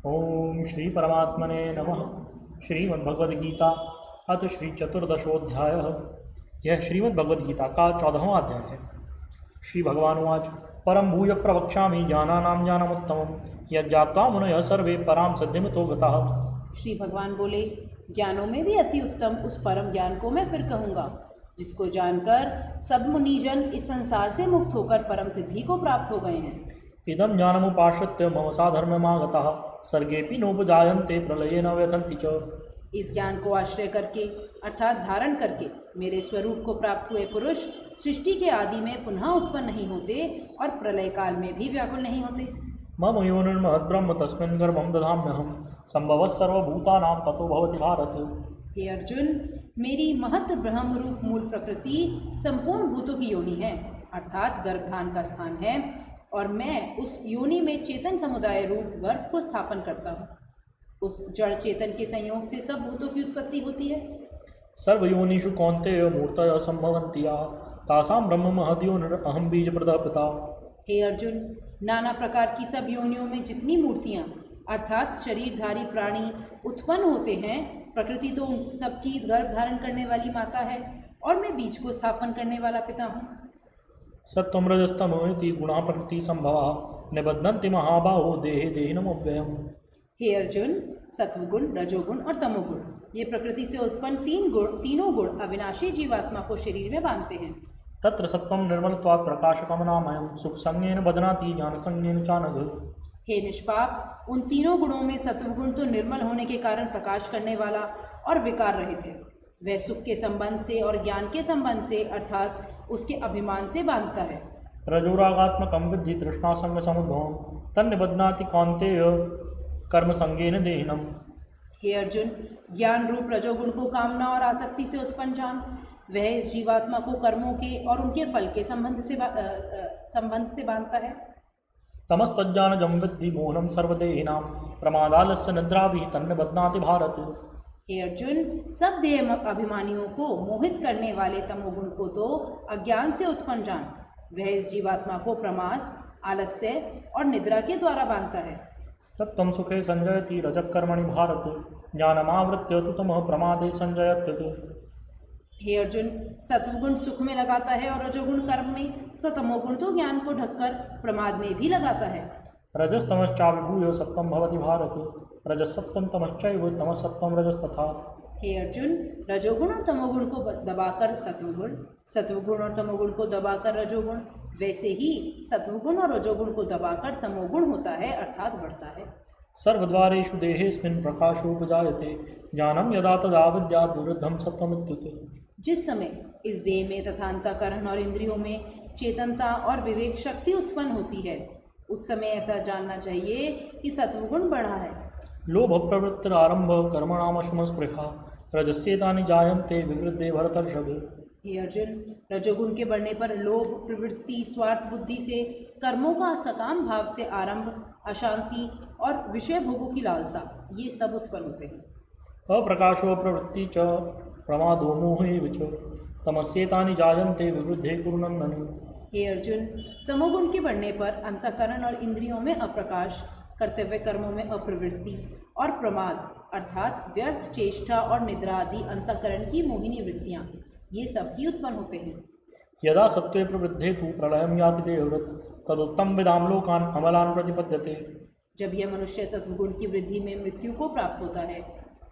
ओम श्री परमात्मने नमः। श्रीमद्भगवद्गीता अथ श्री चतुर्दशोध्याय। यह श्रीमद्भगवद्गीता का 14वां अध्याय है। श्री भगवानुवाच परम भूय प्रवक्ष्यामि ज्ञानानां ज्ञानमुत्तमं यज्ञात्वा मुनयः सर्वे परां सिद्धिमितो गताः। श्री भगवान बोले, ज्ञानों में भी अति उत्तम उस परम ज्ञान को मैं फिर कहूँगा, जिसको जानकर सब मुनिजन इस संसार से मुक्त होकर परम सिद्धि को प्राप्त हो गए हैं। इदं ज्ञानमुपाश्रित्य मम साधर्म्यमागताः सर्गेऽपि नोपजायन्ते प्रलये न व्यथन्ति च। इस ज्ञान को आश्रय करके अर्थात धारण करके मेरे स्वरूप को प्राप्त हुए पुरुष सृष्टि के आदि में पुनः उत्पन्न नहीं होते और प्रलय काल में भी व्याकुल नहीं होते। मम योनिर्महद्ब्रह्म तस्मिन् गर्भं दधाम्यहं संभवः सर्वभूतानां ततो भवति भारत। हे अर्जुन, मेरी महत ब्रह्म रूप मूल प्रकृति संपूर्ण भूतों की योनि है, अर्थात गर्भधान का स्थान है, और मैं उस योनि में चेतन समुदाय रूप गर्भ को स्थापन करता हूँ। उस जड़ चेतन के संयोग से सब भूतों की उत्पत्ति होती है। सर्वयोनिषु कौन्तेय मूर्तयः सम्भवन्ति याः तासां ब्रह्म महद्योनिरहं बीजप्रदः पिता। हे अर्जुन, नाना प्रकार की सब योनियों में जितनी मूर्तियाँ अर्थात शरीरधारी प्राणी उत्पन्न होते हैं, प्रकृति तो उन सबकी गर्भ धारण करने वाली माता है और मैं बीज को स्थापन करने वाला पिता हूँ। सत्त्वं रजस्तमो इति गुणा प्रकृति संभवाः निबध्नन्ति महाबाहो देहे देहिनमव्ययम्। हे अर्जुन, सत्वगुण, रजोगुण और तमोगुण ये प्रकृति से उत्पन्न तीनों गुण अविनाशी जीवात्मा को शरीर में बांधते हैं। तत्र सत्त्वं निर्मलत्वात् प्रकाशकमनामयं सुखसंज्ञेन बध्नाति ज्ञानसंज्ञेन चानघ। हे निष्पाप, उन तीनों गुणों में सत्वगुण तो निर्मल होने के कारण प्रकाश करने वाला और विकार रहित है। वह सुख के संबंध से और ज्ञान के संबंध से अर्थात उसके अभिमान से बांधता है। रजोरागात्मकं विद्धि तृष्णासंगसमुद्भवं तन्निबध्नाति कौन्तेय कर्मसंगेन देहिनम्। हे अर्जुन, ज्ञान रूप रजोगुण को कामना और आसक्ति से उत्पन्न जान। वह इस जीवात्मा को कर्मों के और उनके फल के संबंध से बांधता है। तमस्तज्ज्ञानजं विद्धि मोहनं सर्वदेहिनां प्रमादालस्य निद्राभिः तन्निबध्नाति भारत। हे अर्जुन, सब देह अभिमानियों को मोहित करने वाले तमोगुण को तो अज्ञान से उत्पन्न जान। वह इस जीवात्मा को प्रमाद, आलस्य और निद्रा के द्वारा बांधता है। सत्त्वं सुखे संजयति रजः कर्मणि भारत ज्ञानमावृत्य तु तमः प्रमादे संजयत्यति। हे अर्जुन, सत्वगुण सुख में लगाता है और रजोगुण कर्म में, तो तमोगुण तो ज्ञान को ढककर प्रमाद में भी लगाता है। रजस्तमश्चाभिभूय सत्त्वं भवति भारत रजसत्त्वं तमश्चैव तमसत्त्वं रजस्तथा। हे अर्जुन, रजोगुण और तमोगुण को दबाकर सत्वगुण, सत्वगुण और तमोगुण को दबाकर रजोगुण, वैसे ही सत्वगुण और रजोगुण को दबाकर तमोगुण होता है अर्थात बढ़ता है। सर्वद्वारेषु देहेऽस्मिन् प्रकाशोपजायते ज्ञानं यदा तदा विद्यात् विवृद्धं सत्त्वमित्युत। जिस समय इस देह में तथा अंतःकरण और इंद्रियों में चेतनता और विवेक शक्ति उत्पन्न होती है, उस समय ऐसा जानना चाहिए कि सत्वगुण बढ़ा है। लोभ प्रवृत्तिरारंभ कर्मणामशमस्पृहा रजस्येतानि जायन्ते विवृद्धे भरतर्षभ। हे अर्जुन, रजोगुण के बढ़ने पर लोभ प्रवृत्ति, स्वार्थ बुद्धि से कर्मों का सकाम भाव से आरंभ, अशांति और विषय भोगों की लालसा, ये सब उत्पन्न होते हैं। अप्रकाशो प्रवृत्ति च प्रमादो मोहे च तमस्येतानि जायन्ते विवृद्धे कुरुनन्दन। हे अर्जुन, तमोगुण के बढ़ने पर अंतःकरण और इंद्रियों में अप्रकाश, कर्तव्य कर्मों में अप्रवृत्ति और प्रमाद अर्थात व्यर्थ चेष्टा और निद्रा आदि अंतःकरण की मोहिनी वृत्तियाँ, ये सब ही उत्पन्न होते हैं। यदा सत्त्वे प्रवृद्धे तु प्रलयं याति देहवृत् तदुत्तम विदाम लोकान् अमलान् प्रतिपद्यते। जब यह मनुष्य सत्वगुण की वृद्धि में मृत्यु को प्राप्त होता है,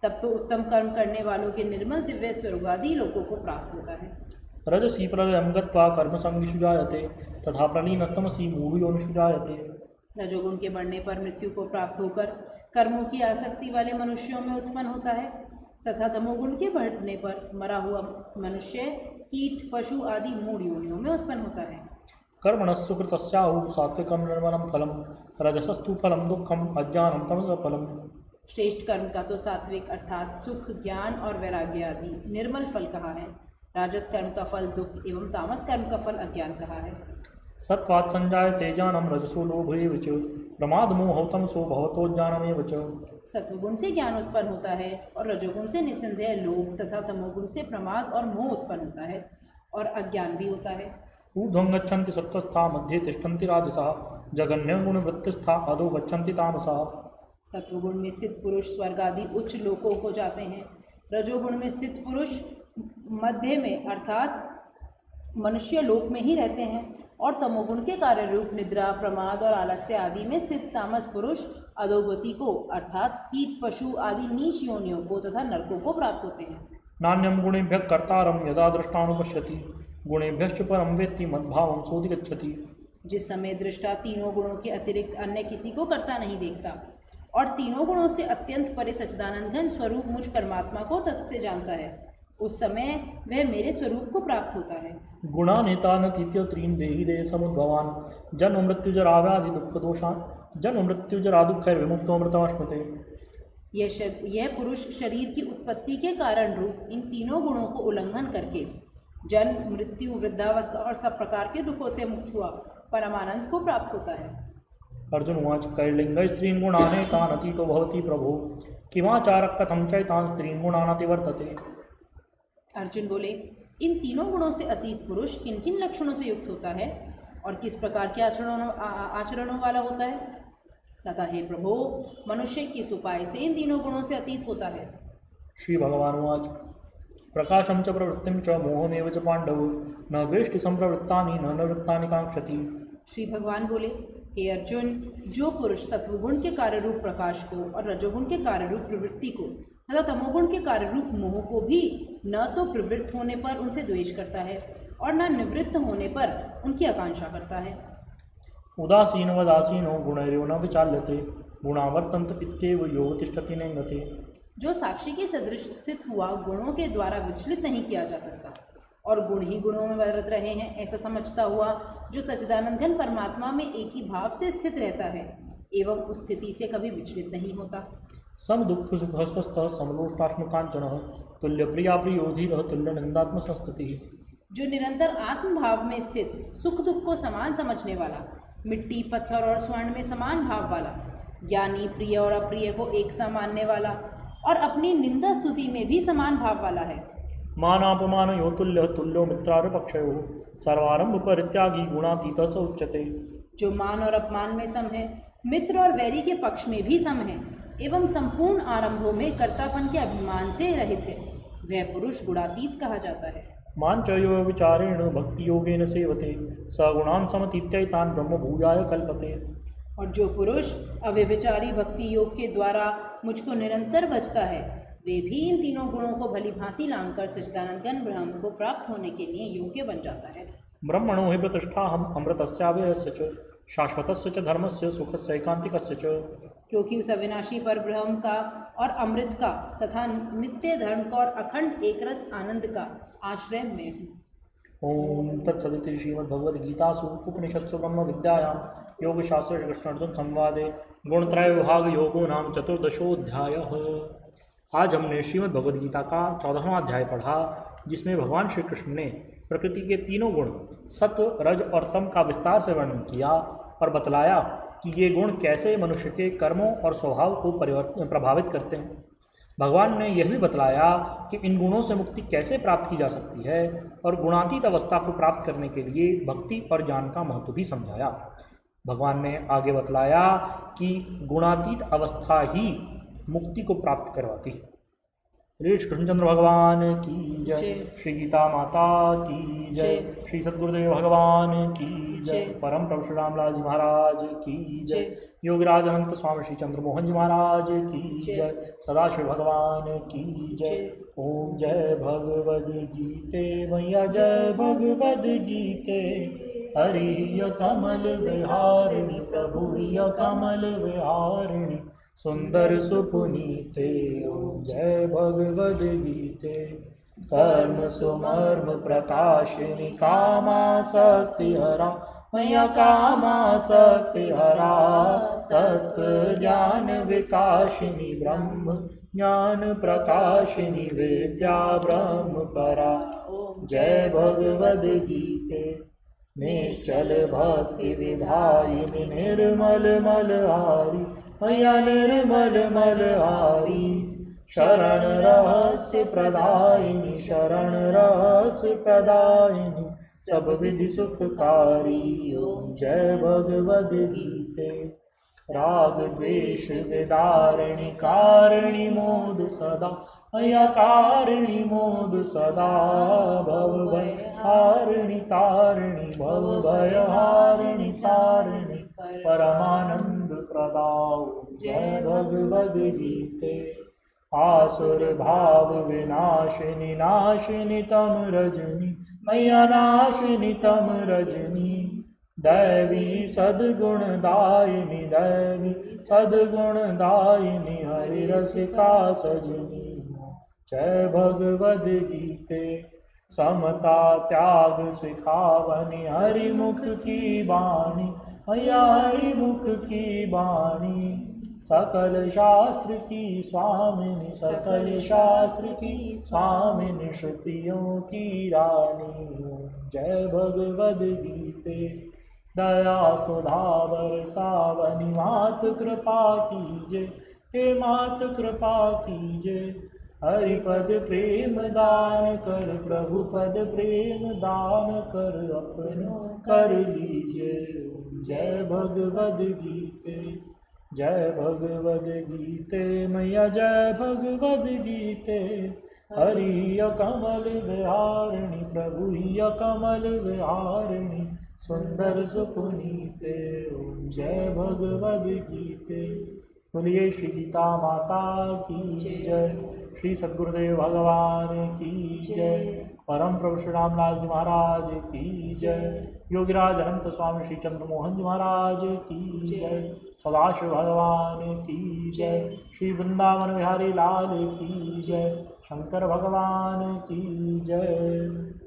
तब तो उत्तम कर्म करने वालों के निर्मल दिव्य स्वर्गादि लोकों को प्राप्त होता है। रजसी प्रलयं गत्वा कर्मसंगिषु जायते तथा प्रलीनस्तमसि मूढयोनिषु जायते। रजोगुण के बढ़ने पर मृत्यु को प्राप्त होकर कर्मों की आसक्ति वाले मनुष्यों में उत्पन्न होता है, तथा तमोगुण के बढ़ने पर मरा हुआ मनुष्य कीट, पशु आदि मूढ़ योनियों में उत्पन्न होता है। कर्मणस्सु कृतस्याहुः सात्विकं निर्मलं फलं रजसस्तु फलं दुःखम् अज्ञानं तमसः फलम्। श्रेष्ठ कर्म का तो सात्विक अर्थात सुख, ज्ञान और वैराग्य आदि निर्मल फल कहा है। राजस कर्म का फल दुख एवं तामस कर्म का फल अज्ञान कहा है। सत्त्वात् संजायते ज्ञानं रजसो लोभ एव च प्रमादमोहौ तमसो भवतो ज्ञानमेव च। सत्वगुण से ज्ञान उत्पन्न होता है और रजोगुण से निस्संदेह लोभ तथा तमोगुण से प्रमाद और मोह उत्पन्न होता है और अज्ञान भी होता है। ऊर्ध्वं गच्छन्ति सत्त्वस्था मध्ये तिष्ठन्ति राजसाः जघन्यं गुणवृत्तिस्था अधो गच्छन्ति तामसाः। सत्वगुण में स्थित पुरुष स्वर्ग आदि उच्च लोकों को जाते हैं। रजोगुण में स्थित पुरुष मध्य में अर्थात मनुष्य लोक में ही रहते हैं और तमोगुण के कार्य रूप निद्रा, प्रमाद और आलस्य आदि में स्थित तामस पुरुष अधोगति को अर्थात कीट, पशु आदि नीच योनियों को तथा नरकों को प्राप्त होते हैं। नान्यम गुणेभ्यः कर्तारं यदा दृष्टानुपश्यति गुणेभ्यश्च परं वेत्ति मद्भावं सोऽधिगच्छति। जिस समय दृष्टा तीनों गुणों के अतिरिक्त अन्य किसी को करता नहीं देखता और तीनों गुणों से अत्यंत परे सच्चिदानंद घन स्वरूप मुझ परमात्मा को तत्व से जानता है, उस समय वह मेरे स्वरूप को प्राप्त होता है। गुणानेतानतीत्य त्रीन् देहि देह समुद्भवान् जन्म मृत्युजरा व्याधि दुःख दोषान् जन्म मृत्युजरा दुःखैर्विमुक्तो अमृतमश्नुते। यह पुरुष शरीर की उत्पत्ति के कारण रूप इन तीनों गुणों को उल्लंघन करके जन्म, मृत्यु, वृद्धावस्था और सब प्रकार के दुखों से मुक्त हुआ परमानंद को प्राप्त होता है। अर्जुन उवाच कैर्लिङ्गैः स्त्रीन् गुणानेतान् अतीतो भवति प्रभो किमाचारः कथं चैतान् स्त्रीन् गुणानतिवर्तते। अर्जुन बोले, इन तीनों गुणों से अतीत पुरुष किन किन लक्षणों से युक्त होता है और किस प्रकार के आचरणों वाला होता है तथा हे प्रभो मनुष्य किस उपाय से इन तीनों गुणों से अतीत होता है। श्री भगवान उवाच प्रकाशं च प्रवृत्तिं च मोहमेव च पांडव न द्वेष्टि संप्रवृत्तानि न निवृत्तानि कांक्षति। श्री भगवान बोले, हे अर्जुन, जो पुरुष सत्वगुण के कार्य रूप प्रकाश को और रजोगुण के कार्य रूप प्रवृत्ति को तथा तमोगुण के कार्य रूप मोह को भी न तो प्रवृत्त होने पर उनसे द्वेष करता है और न निवृत्त होने पर उनकी आकांक्षा करता है। उदासीनवदासीनो गुणैर्यो न विचाल्यते गुणावर्तन्त इत्येव यो तिष्ठति नेङ्गते। जो साक्षी के सदृश स्थित हुआ गुणों के द्वारा विचलित नहीं किया जा सकता और गुण ही गुणों में बरत रहे हैं ऐसा समझता हुआ जो सच्चिदानंद घन परमात्मा में एक ही भाव से स्थित रहता है एवं उस स्थिति से कभी विचलित नहीं होता। सम दुःख सुख स्वस्थ समलोष्टाश्म कांचन तुल्य प्रिया प्रियो धीरः तुल्य निंदात्म संस्तुति। जो निरंतर आत्म भाव में स्थित सुख दुख को समान समझने वाला, मिट्टी, पत्थर और स्वर्ण में समान भाव वाला, ज्ञानी, प्रिय और अप्रिय को एक सा मानने वाला और अपनी निंदा स्तुति में भी समान भाव वाला है। मानापमानयो तुल्य तुल्यो मित्रारपक्षयो सर्वारंभ परित्यागी गुणातीत स उच्यते। जो मान और अपमान में सम है, मित्र और वैरी के पक्ष में भी सम है एवं संपूर्ण आरंभों में कर्तापन के अभिमान से रहित है, वह पुरुष गुणातीत कहा जाता है। मान च यो विचारेण भक्ति योगेन सेवते स गुणान् समतीत्यैतान् ब्रह्म भूयाय कल्पते। और जो पुरुष अव्यभिचारी भक्ति योग के द्वारा मुझको निरंतर भजता है, वे भी इन तीनों गुणों को भली भांति लांघकर सच्चिदानंद घन ब्रह्म को प्राप्त होने के लिए योग्य बन जाता है। ब्रह्मणो हि प्रतिष्ठा हम अमृतस्याव्ययस्य च शाश्वतस्य च धर्मस्य सुखस्य एकांतिकस्य च। क्योंकि उस अविनाशी पर ब्रह्म का और अमृत का तथा नित्य धर्म का और अखंड एकरस आनंद का आश्रय में हूँ। ओम तत्सदिति श्रीमद्भगवद्गीतासु उपनिषत्सु ब्रह्म विद्यायां योगशास्त्रे कृष्ण अर्जुन संवादे गुणत्रय विभाग योगो नाम चतुर्दशोऽध्यायः। आज हमने श्रीमद् भगवद्गीता का 14वां अध्याय पढ़ा, जिसमें भगवान श्री कृष्ण ने प्रकृति के तीनों गुण सत्व, रज और तम का विस्तार से वर्णन किया और बतलाया कि ये गुण कैसे मनुष्य के कर्मों और स्वभाव को प्रभावित करते हैं। भगवान ने यह भी बतलाया कि इन गुणों से मुक्ति कैसे प्राप्त की जा सकती है और गुणातीत अवस्था को प्राप्त करने के लिए भक्ति और ज्ञान का महत्व भी समझाया। भगवान ने आगे बतलाया कि गुणातीत अवस्था ही मुक्ति को प्राप्त करवाती है। श्री कृष्णचंद्र भगवान की जय, श्री गीता माता की जय, श्री सद्गुरुदेव भगवान की जय, परम प्रभु श्री रामलाल जी महाराज की जय, योगराज अनंत स्वामी श्री चंद्र मोहन जी महाराज की जय, सदाशिव भगवान की जय। ओम जय भगवद गीते मैया जय भगवद गीते, हरि कमल विहारिणी प्रभु कमल विहारिणी सुंदर सुपुनीते। ओम जय भगवद गीते। कर्म सुमर्म प्रकाशिनी कामासक्ति हरा मैया कामासक्ति हरा, तत्व ज्ञान विकाशिनी ब्रह्म ज्ञान प्रकाशिनी विद्या ब्रह्म परा। जय भगवद गीते। निश्चल भक्ति विधायिनी निर्मल मलहारी मैया निर्मल मलहारी, शरण रहस्य प्रदायिनी शरण रहस्य प्रदायिनी सब विधि सुखकारी। ओम जय भगवद गीते। राग द्वेष विदारिणी कारिणी मोद सदा मया कारिणी मोद सदा भव भय हारिणी तारिणी भव भय हारिणी तारिणी परमानंद प्रदाओ। जय भगवद गीते। आसुर भाव विनाशिनी नाशिनी तम रजनी मैया नाशिनी तम रजनी दैवी सद्गुण दायिनी दैवी सद्गुण दायिनी हरि रसिका सजनी। जय भगवद गीते। समता त्याग सिखावनी हरि मुख की बाणी मैया हरि मुख की बाणी सकल शास्त्र की स्वामिनी सकल शास्त्र की स्वामिनी श्रुतियों की रानी। जय भगवद गीते। दया सुधावर सावनी मात कृपा कीजे हे मात कृपा कीजे हरिपद प्रेम दान कर प्रभु पद प्रेम दान कर अपनो कर लीजिए। जय भगवद गीते। जय भगवद गीते मैया जय भगवद गीते। हरि कमल विहारिणी प्रभु कमल विहारिणी सुंदर सुपुनीते। जय भगवद गीते। बोलिए श्री गीता माता की जय। श्री सद्गुरुदेव भगवान की जय। परम प्रभु श्री रामलाल जी महाराज की जय। योगीराज अनंत स्वामी श्री चंद्रमोहन जी महाराज की जय। सदाशिव भगवान की जय। श्री वृंदावन बिहारी लाल की जय। शंकर भगवान की जय।